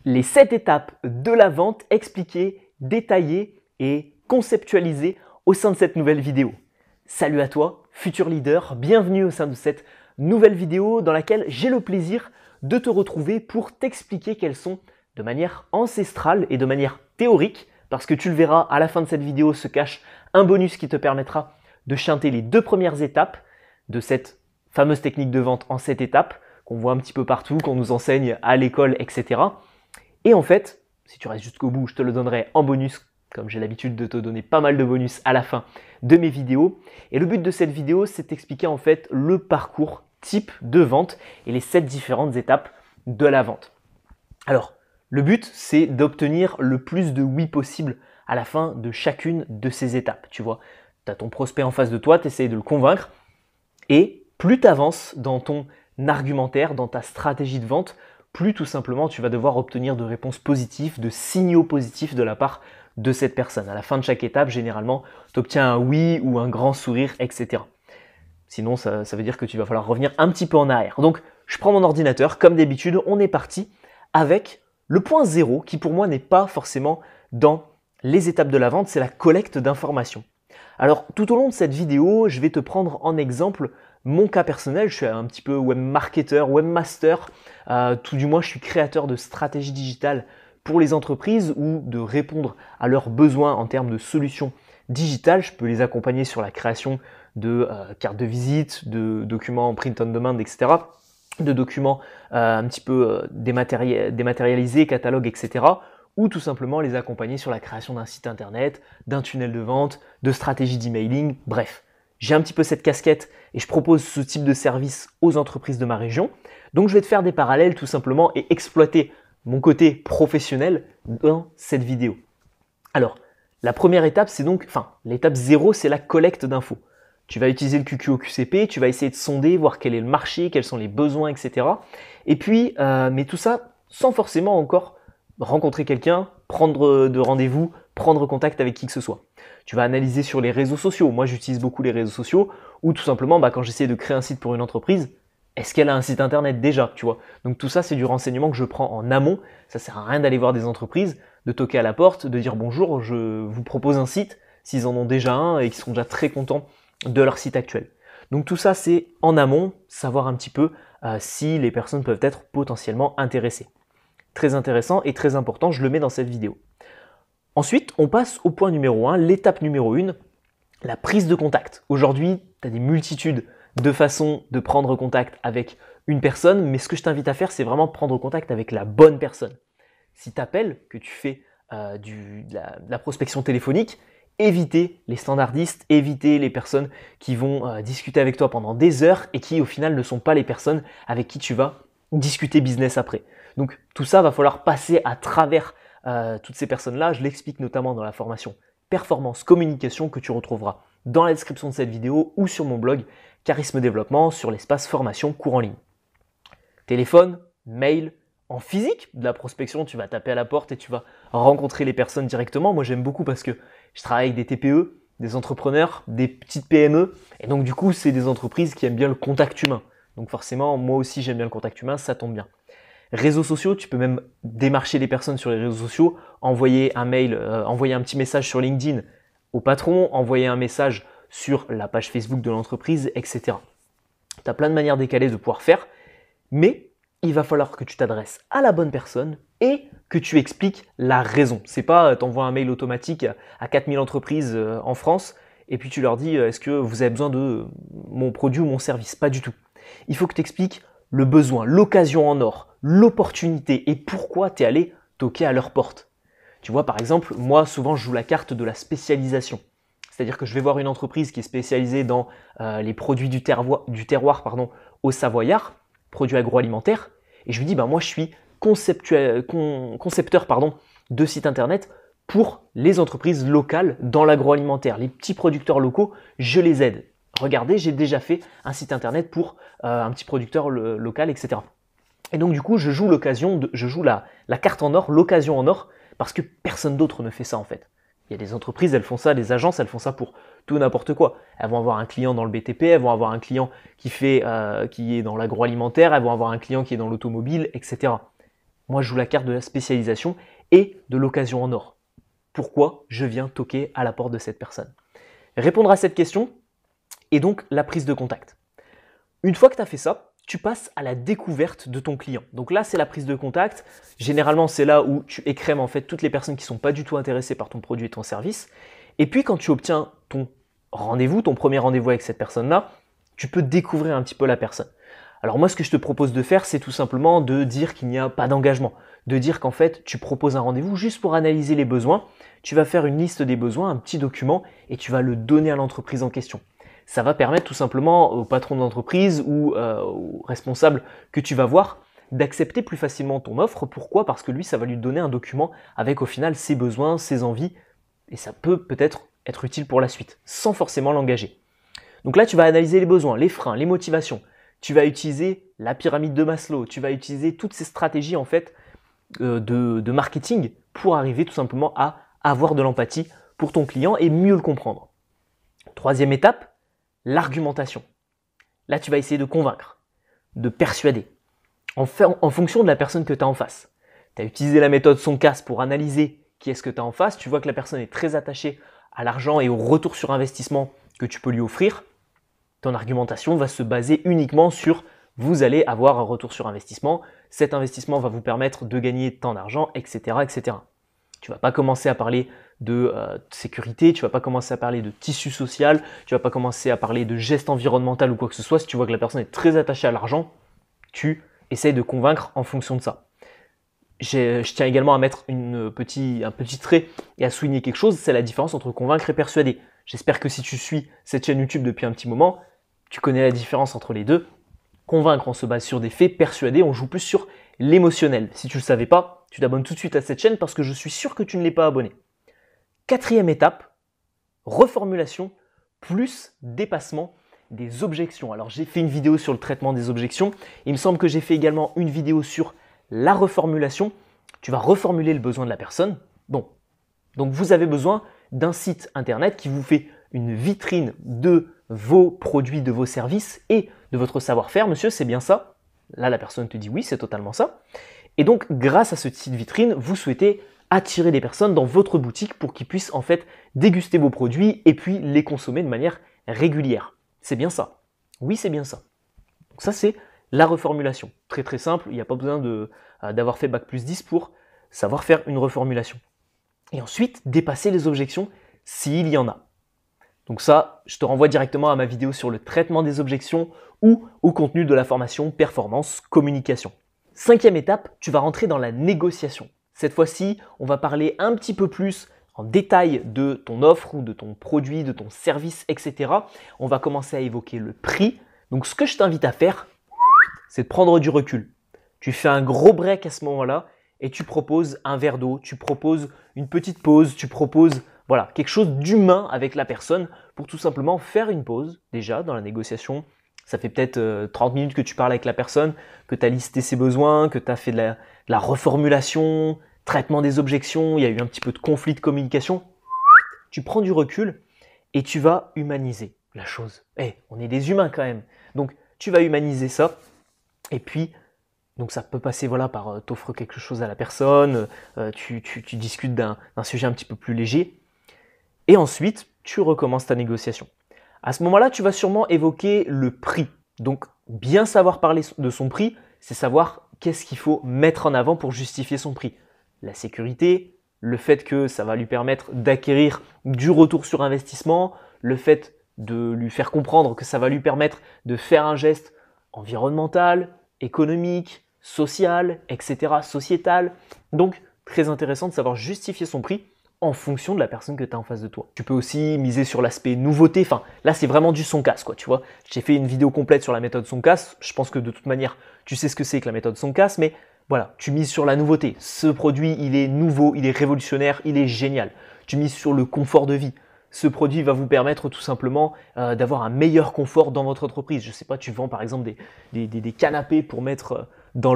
Les 7 étapes de la vente expliquées, détaillées et conceptualisées au sein de cette nouvelle vidéo. Salut à toi, futur leader, bienvenue au sein de cette nouvelle vidéo dans laquelle j'ai le plaisir de te retrouver pour t'expliquer quelles sont, de manière ancestrale et de manière théorique, parce que tu le verras à la fin de cette vidéo se cache un bonus qui te permettra de chanter les 2 premières étapes de cette fameuse technique de vente en 7 étapes qu'on voit un petit peu partout, qu'on nous enseigne à l'école, etc. Et en fait, si tu restes jusqu'au bout, je te le donnerai en bonus, comme j'ai l'habitude de te donner pas mal de bonus à la fin de mes vidéos. Et le but de cette vidéo, c'est d'expliquer en fait le parcours type de vente et les 7 différentes étapes de la vente. Alors, le but, c'est d'obtenir le plus de oui possible à la fin de chacune de ces étapes. Tu vois, tu as ton prospect en face de toi, tu essayes de le convaincre. Et plus tu avances dans ton argumentaire, dans ta stratégie de vente, plus tout simplement tu vas devoir obtenir de réponses positives, de signaux positifs de la part de cette personne. À la fin de chaque étape, généralement, tu obtiens un oui ou un grand sourire, etc. Sinon, ça veut dire que tu vas falloir revenir un petit peu en arrière. Donc, je prends mon ordinateur, comme d'habitude, on est parti avec le point 0 qui pour moi n'est pas forcément dans les étapes de la vente, c'est la collecte d'informations. Alors, tout au long de cette vidéo, je vais te prendre en exemple mon cas personnel. Je suis un petit peu webmarketeur, webmaster, tout du moins je suis créateur de stratégies digitales pour les entreprises ou de répondre à leurs besoins en termes de solutions digitales. Je peux les accompagner sur la création de cartes de visite, de documents print on demand, etc., de documents un petit peu dématérialisés, catalogues, etc., ou tout simplement les accompagner sur la création d'un site internet, d'un tunnel de vente, de stratégie d'emailing, bref. J'ai un petit peu cette casquette et je propose ce type de service aux entreprises de ma région. Donc je vais te faire des parallèles tout simplement et exploiter mon côté professionnel dans cette vidéo. Alors, la première étape, c'est donc, l'étape 0, c'est la collecte d'infos. Tu vas utiliser le QQ au QCP, tu vas essayer de sonder, voir quel est le marché, quels sont les besoins, etc. Et puis, mais tout ça sans forcément encore rencontrer quelqu'un, prendre de rendez-vous, prendre contact avec qui que ce soit. Tu vas analyser sur les réseaux sociaux. Moi, j'utilise beaucoup les réseaux sociaux ou tout simplement, quand j'essaie de créer un site pour une entreprise, est-ce qu'elle a un site internet déjà, tu vois? Donc tout ça, c'est du renseignement que je prends en amont. Ça sert à rien d'aller voir des entreprises, de toquer à la porte, de dire bonjour, je vous propose un site, s'ils en ont déjà un et qu'ils sont déjà très contents de leur site actuel. Donc tout ça, c'est en amont, savoir un petit peu si les personnes peuvent être potentiellement intéressées. Très intéressant et très important, je le mets dans cette vidéo. Ensuite, on passe au point numéro 1, l'étape numéro 1, la prise de contact. Aujourd'hui, tu as des multitudes de façons de prendre contact avec une personne, mais ce que je t'invite à faire, c'est vraiment prendre contact avec la bonne personne. Si tu appelles, que tu fais de la prospection téléphonique, évitez les standardistes, évitez les personnes qui vont discuter avec toi pendant des heures et qui au final ne sont pas les personnes avec qui tu vas discuter business après. Donc tout ça, va falloir passer à travers toutes ces personnes-là. Je l'explique notamment dans la formation Performance Communication que tu retrouveras dans la description de cette vidéo ou sur mon blog Charisme Développement sur l'espace formation cours en ligne. Téléphone, mail, en physique, de la prospection, tu vas taper à la porte et tu vas rencontrer les personnes directement. Moi, j'aime beaucoup parce que je travaille avec des TPE, des entrepreneurs, des petites PME. Et donc, du coup, c'est des entreprises qui aiment bien le contact humain. Donc, forcément, moi aussi, j'aime bien le contact humain, ça tombe bien. Réseaux sociaux, tu peux même démarcher les personnes sur les réseaux sociaux, envoyer un mail, envoyer un petit message sur LinkedIn au patron, envoyer un message sur la page Facebook de l'entreprise, etc. Tu as plein de manières décalées de pouvoir faire, mais il va falloir que tu t'adresses à la bonne personne et que tu expliques la raison. C'est pas t'envoies un mail automatique à 4000 entreprises en France et puis tu leur dis est-ce que vous avez besoin de mon produit ou mon service? Pas du tout. Il faut que tu expliques le besoin, l'occasion en or, l'opportunité et pourquoi tu es allé toquer à leur porte. Tu vois, par exemple, moi, souvent, je joue la carte de la spécialisation. C'est-à-dire que je vais voir une entreprise qui est spécialisée dans les produits du terroir au Savoyard, produits agroalimentaires, et je lui dis, moi, je suis concepteur de sites internet pour les entreprises locales dans l'agroalimentaire. Les petits producteurs locaux, je les aide. Regardez, j'ai déjà fait un site internet pour un petit producteur local, etc. Et donc du coup, je joue la carte en or, l'occasion en or, parce que personne d'autre ne fait ça en fait. Il y a des entreprises, elles font ça, des agences, elles font ça pour tout n'importe quoi. Elles vont avoir un client dans le BTP, elles vont avoir un client qui est dans l'agroalimentaire, elles vont avoir un client qui est dans l'automobile, etc. Moi, je joue la carte de la spécialisation et de l'occasion en or. Pourquoi je viens toquer à la porte de cette personne? Répondre à cette question et donc la prise de contact. Une fois que tu as fait ça, tu passes à la découverte de ton client. Donc là, c'est la prise de contact. Généralement, c'est là où tu écrèmes en fait toutes les personnes qui ne sont pas du tout intéressées par ton produit et ton service. Et puis, quand tu obtiens ton rendez-vous, ton premier rendez-vous avec cette personne-là, tu peux découvrir un petit peu la personne. Alors moi, ce que je te propose de faire, c'est tout simplement de dire qu'il n'y a pas d'engagement. De dire qu'en fait, tu proposes un rendez-vous juste pour analyser les besoins. Tu vas faire une liste des besoins, un petit document, et tu vas le donner à l'entreprise en question. Ça va permettre tout simplement au patron d'entreprise ou au responsable que tu vas voir d'accepter plus facilement ton offre. Pourquoi? Parce que lui, ça va lui donner un document avec au final ses besoins, ses envies, et ça peut peut-être être utile pour la suite, sans forcément l'engager. Donc là, tu vas analyser les besoins, les freins, les motivations. Tu vas utiliser la pyramide de Maslow, tu vas utiliser toutes ces stratégies en fait de marketing pour arriver tout simplement à avoir de l'empathie pour ton client et mieux le comprendre. Troisième étape, l'argumentation. Là, tu vas essayer de convaincre, de persuader, en fonction de la personne que tu as en face. Tu as utilisé la méthode Soncas pour analyser qui est-ce que tu as en face. Tu vois que la personne est très attachée à l'argent et au retour sur investissement que tu peux lui offrir. Ton argumentation va se baser uniquement sur vous allez avoir un retour sur investissement. Cet investissement va vous permettre de gagner tant d'argent, etc., etc. Tu ne vas pas commencer à parler de sécurité, tu ne vas pas commencer à parler de tissu social, tu ne vas pas commencer à parler de geste environnemental ou quoi que ce soit. Si tu vois que la personne est très attachée à l'argent, tu essayes de convaincre en fonction de ça. Je tiens également à mettre un petit trait et à souligner quelque chose, c'est la différence entre convaincre et persuader. J'espère que si tu suis cette chaîne YouTube depuis un petit moment, tu connais la différence entre les deux. Convaincre, on se base sur des faits, persuader, on joue plus sur l'émotionnel. Si tu ne le savais pas, tu t'abonnes tout de suite à cette chaîne parce que je suis sûr que tu ne l'es pas abonné. Quatrième étape, reformulation plus dépassement des objections. Alors j'ai fait une vidéo sur le traitement des objections. Il me semble que j'ai fait également une vidéo sur la reformulation. Tu vas reformuler le besoin de la personne. Bon, donc vous avez besoin d'un site internet qui vous fait une vitrine de vos produits, de vos services et de votre savoir-faire. Monsieur, c'est bien ça? Là, la personne te dit oui, c'est totalement ça. Et donc, grâce à ce site vitrine, vous souhaitez attirer des personnes dans votre boutique pour qu'ils puissent en fait déguster vos produits et puis les consommer de manière régulière. C'est bien ça? Oui, c'est bien ça. Donc ça, c'est la reformulation. Très très simple, il n'y a pas besoin d'avoir fait Bac+10 pour savoir faire une reformulation. Et ensuite, dépasser les objections s'il y en a. Donc ça, je te renvoie directement à ma vidéo sur le traitement des objections ou au contenu de la formation Performance Communication. Cinquième étape, tu vas rentrer dans la négociation. Cette fois-ci, on va parler un petit peu plus en détail de ton offre ou de ton produit, de ton service, etc. On va commencer à évoquer le prix. Donc ce que je t'invite à faire, c'est de prendre du recul. Tu fais un gros break à ce moment-là et tu proposes un verre d'eau, tu proposes une petite pause, tu proposes voilà, quelque chose d'humain avec la personne pour tout simplement faire une pause déjà dans la négociation. Ça fait peut-être 30 minutes que tu parles avec la personne, que tu as listé ses besoins, que tu as fait de la reformulation, traitement des objections, il y a eu un petit peu de conflit de communication. Tu prends du recul et tu vas humaniser la chose. On est des humains quand même. Donc tu vas humaniser ça et puis donc ça peut passer voilà, par t'offres quelque chose à la personne, tu discutes d'un sujet un petit peu plus léger. Et ensuite, tu recommences ta négociation. À ce moment-là, tu vas sûrement évoquer le prix. Donc, bien savoir parler de son prix, c'est savoir qu'est-ce qu'il faut mettre en avant pour justifier son prix. La sécurité, le fait que ça va lui permettre d'acquérir du retour sur investissement, le fait de lui faire comprendre que ça va lui permettre de faire un geste environnemental, économique, social, etc., sociétal. Donc, très intéressant de savoir justifier son prix en fonction de la personne que tu as en face de toi. Tu peux aussi miser sur l'aspect nouveauté. Enfin, là, c'est vraiment du Soncas, quoi, tu vois. J'ai fait une vidéo complète sur la méthode Soncas. Je pense que de toute manière, tu sais ce que c'est que la méthode Soncas, mais voilà, tu mises sur la nouveauté. Ce produit, il est nouveau, il est révolutionnaire, il est génial. Tu mises sur le confort de vie. Ce produit va vous permettre tout simplement d'avoir un meilleur confort dans votre entreprise. Je ne sais pas, tu vends par exemple des canapés pour mettre dans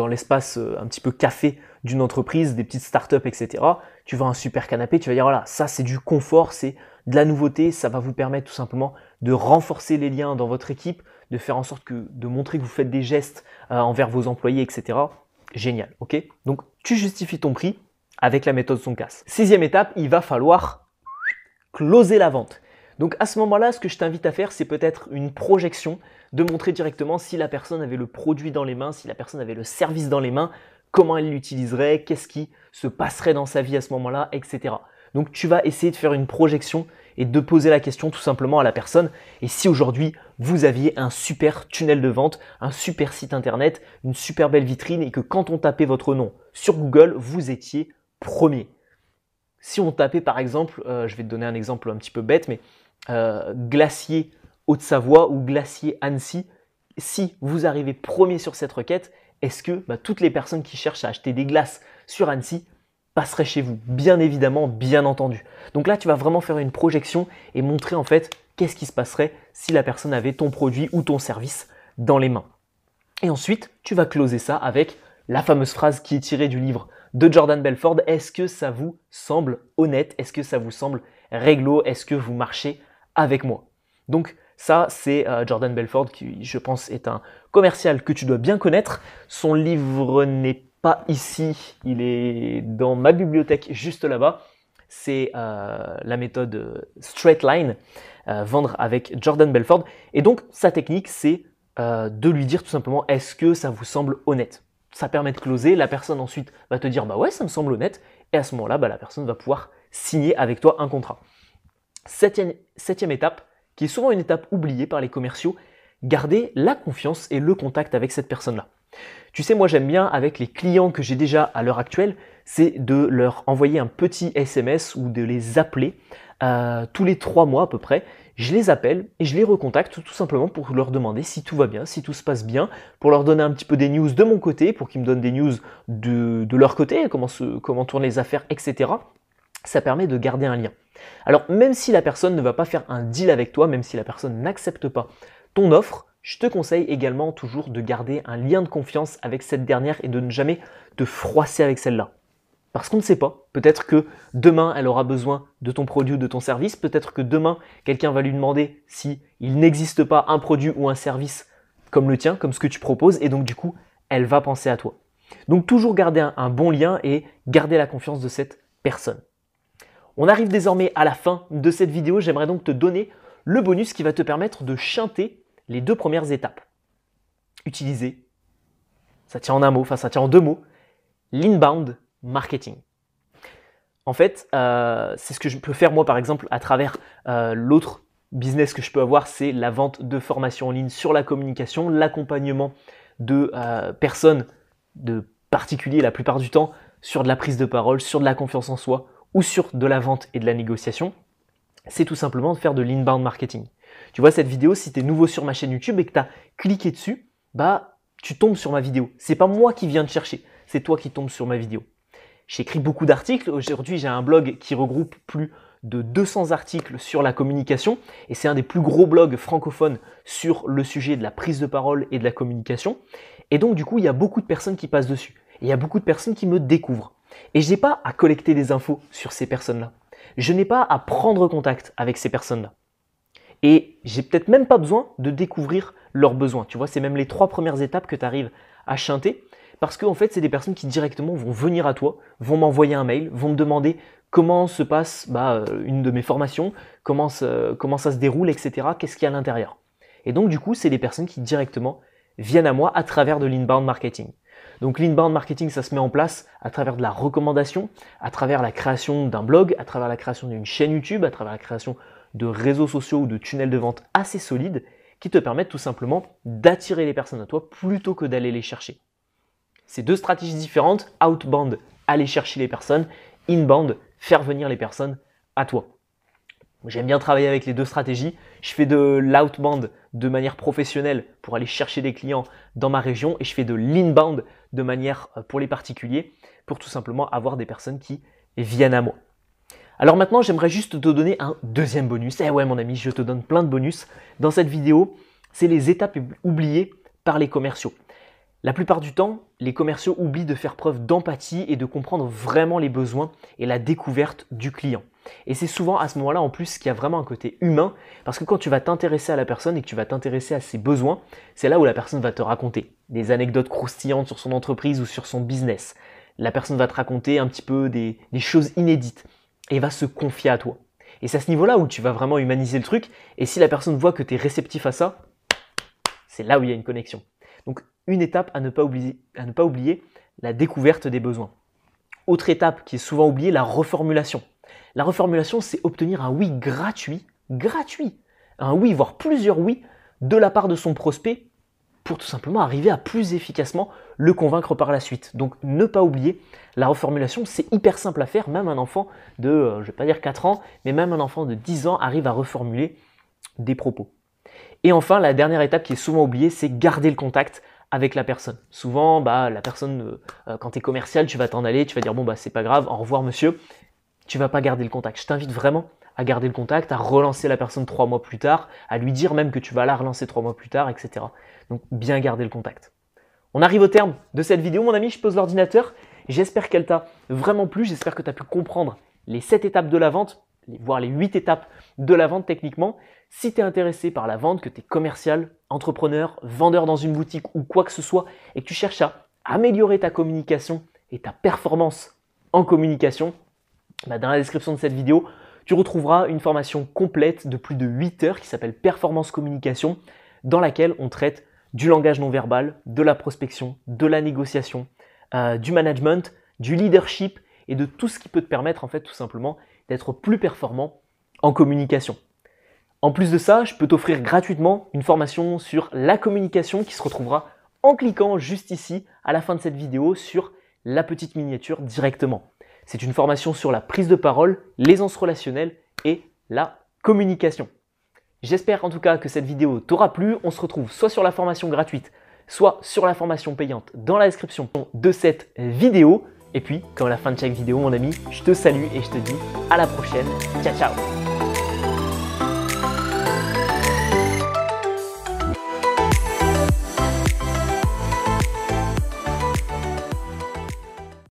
l'espace un petit peu café d'une entreprise, des petites startups, etc. Tu vends un super canapé, tu vas dire voilà, ça c'est du confort, c'est de la nouveauté, ça va vous permettre tout simplement de renforcer les liens dans votre équipe, de faire en sorte de montrer que vous faites des gestes envers vos employés, etc. Génial, ok? Donc, tu justifies ton prix avec la méthode Soncas. 6e étape, il va falloir closer la vente. Donc, à ce moment-là, ce que je t'invite à faire, c'est peut-être une projection de montrer directement si la personne avait le produit dans les mains, si la personne avait le service dans les mains, comment elle l'utiliserait, qu'est-ce qui se passerait dans sa vie à ce moment-là, etc. Donc, tu vas essayer de faire une projection et de poser la question tout simplement à la personne. Et si aujourd'hui, vous aviez un super tunnel de vente, un super site internet, une super belle vitrine et que quand on tapait votre nom sur Google, vous étiez premier. Si on tapait par exemple, je vais te donner un exemple un petit peu bête, mais glacier Haute-Savoie ou glacier Annecy, si vous arrivez premier sur cette requête, est-ce que toutes les personnes qui cherchent à acheter des glaces sur Annecy passeraient chez vous? Bien évidemment, bien entendu. Donc là, tu vas vraiment faire une projection et montrer en fait qu'est-ce qui se passerait si la personne avait ton produit ou ton service dans les mains. Et ensuite, tu vas closer ça avec la fameuse phrase qui est tirée du livre de Jordan Belfort. Est-ce que ça vous semble honnête? Est-ce que ça vous semble réglo? Est-ce que vous marchez avec moi? Donc ça, c'est Jordan Belfort qui, je pense, est un commercial que tu dois bien connaître. Son livre n'est pas ici, il est dans ma bibliothèque juste là-bas. C'est la méthode Straight Line, vendre avec Jordan Belfort. Et donc, sa technique, c'est de lui dire tout simplement, est-ce que ça vous semble honnête? Ça permet de closer, la personne ensuite va te dire, bah ouais, ça me semble honnête. Et à ce moment-là, la personne va pouvoir signer avec toi un contrat. Septième étape, qui est souvent une étape oubliée par les commerciaux, garder la confiance et le contact avec cette personne-là. Tu sais, moi j'aime bien avec les clients que j'ai déjà à l'heure actuelle, c'est de leur envoyer un petit SMS ou de les appeler tous les 3 mois à peu près. Je les appelle et je les recontacte tout simplement pour leur demander si tout va bien, si tout se passe bien, pour leur donner un petit peu des news de mon côté, pour qu'ils me donnent des news de leur côté, comment tournent les affaires, etc. Ça permet de garder un lien. Alors même si la personne ne va pas faire un deal avec toi, même si la personne n'accepte pas ton offre, je te conseille également toujours de garder un lien de confiance avec cette dernière et de ne jamais te froisser avec celle-là. Parce qu'on ne sait pas, peut-être que demain elle aura besoin de ton produit ou de ton service, peut-être que demain quelqu'un va lui demander si il n'existe pas un produit ou un service comme le tien, comme ce que tu proposes, et donc du coup elle va penser à toi. Donc toujours garder un bon lien et garder la confiance de cette personne. On arrive désormais à la fin de cette vidéo, j'aimerais donc te donner le bonus qui va te permettre de chanter les 2 premières étapes. Utiliser, ça tient en un mot, enfin ça tient en 2 mots, l'inbound marketing. En fait, c'est ce que je peux faire moi par exemple à travers l'autre business que je peux avoir, c'est la vente de formations en ligne sur la communication, l'accompagnement de personnes, de particuliers la plupart du temps, sur de la prise de parole, sur de la confiance en soi ou sur de la vente et de la négociation. C'est tout simplement de faire de l'inbound marketing. Tu vois cette vidéo, si tu es nouveau sur ma chaîne YouTube et que tu as cliqué dessus, tu tombes sur ma vidéo. C'est pas moi qui viens te chercher, c'est toi qui tombes sur ma vidéo. J'ai écrit beaucoup d'articles. Aujourd'hui, j'ai un blog qui regroupe plus de 200 articles sur la communication et c'est un des plus gros blogs francophones sur le sujet de la prise de parole et de la communication. Et donc, du coup, il y a beaucoup de personnes qui passent dessus. Et il y a beaucoup de personnes qui me découvrent. Et je n'ai pas à collecter des infos sur ces personnes-là. Je n'ai pas à prendre contact avec ces personnes-là. Et j'ai peut-être même pas besoin de découvrir leurs besoins. Tu vois, c'est même les 3 premières étapes que tu arrives à chanter. Parce qu'en fait, c'est des personnes qui directement vont venir à toi, vont m'envoyer un mail, vont me demander comment se passe une de mes formations, comment ça se déroule, etc. Qu'est-ce qu'il y a à l'intérieur. Et donc, du coup, c'est des personnes qui directement viennent à moi à travers de l'inbound marketing. Donc, l'inbound marketing, ça se met en place à travers de la recommandation, à travers la création d'un blog, à travers la création d'une chaîne YouTube, à travers la création de réseaux sociaux ou de tunnels de vente assez solides qui te permettent tout simplement d'attirer les personnes à toi plutôt que d'aller les chercher. C'est 2 stratégies différentes, outbound, aller chercher les personnes, inbound, faire venir les personnes à toi. J'aime bien travailler avec les 2 stratégies. Je fais de l'outbound de manière professionnelle pour aller chercher des clients dans ma région et je fais de l'inbound de manière pour les particuliers pour tout simplement avoir des personnes qui viennent à moi. Alors maintenant, j'aimerais juste te donner un 2e bonus. Eh ouais mon ami, je te donne plein de bonus. Dans cette vidéo, c'est les étapes oubliées par les commerciaux. La plupart du temps, les commerciaux oublient de faire preuve d'empathie et de comprendre vraiment les besoins et la découverte du client. Et c'est souvent à ce moment-là en plus qu'il y a vraiment un côté humain parce que quand tu vas t'intéresser à la personne et que tu vas t'intéresser à ses besoins, c'est là où la personne va te raconter des anecdotes croustillantes sur son entreprise ou sur son business. La personne va te raconter un petit peu des choses inédites et va se confier à toi. Et c'est à ce niveau-là où tu vas vraiment humaniser le truc. Et si la personne voit que tu es réceptif à ça, c'est là où il y a une connexion. Donc une étape à ne pas oublier, la découverte des besoins. Autre étape qui est souvent oubliée, la reformulation. La reformulation, c'est obtenir un oui gratuit, un oui, voire plusieurs oui, de la part de son prospect pour tout simplement arriver à plus efficacement le convaincre par la suite. Donc ne pas oublier, la reformulation, c'est hyper simple à faire. Même un enfant de, je ne vais pas dire 4 ans, mais même un enfant de 10 ans arrive à reformuler des propos. Et enfin, la dernière étape qui est souvent oubliée, c'est garder le contact avec la personne. Souvent, la personne, quand tu es commercial, tu vas t'en aller, tu vas dire bon c'est pas grave, au revoir monsieur. Tu vas pas garder le contact. Je t'invite vraiment à garder le contact, à relancer la personne 3 mois plus tard, à lui dire même que tu vas la relancer 3 mois plus tard, etc. Donc bien garder le contact. On arrive au terme de cette vidéo, mon ami, je pose l'ordinateur. J'espère qu'elle t'a vraiment plu, j'espère que tu as pu comprendre les 7 étapes de la vente, voire les 8 étapes de la vente techniquement. Si tu es intéressé par la vente, que tu es commercial, entrepreneur, vendeur dans une boutique ou quoi que ce soit, et que tu cherches à améliorer ta communication et ta performance en communication, dans la description de cette vidéo, tu retrouveras une formation complète de plus de 8 heures qui s'appelle Performance Communication, dans laquelle on traite du langage non verbal, de la prospection, de la négociation, du management, du leadership et de tout ce qui peut te permettre en fait tout simplement d'être plus performant en communication. En plus de ça, je peux t'offrir gratuitement une formation sur la communication qui se retrouvera en cliquant juste ici à la fin de cette vidéo sur la petite miniature directement. C'est une formation sur la prise de parole, l'aisance relationnelle et la communication. J'espère en tout cas que cette vidéo t'aura plu. On se retrouve soit sur la formation gratuite, soit sur la formation payante dans la description de cette vidéo. Et puis, comme à la fin de chaque vidéo, mon ami, je te salue et je te dis à la prochaine. Ciao, ciao!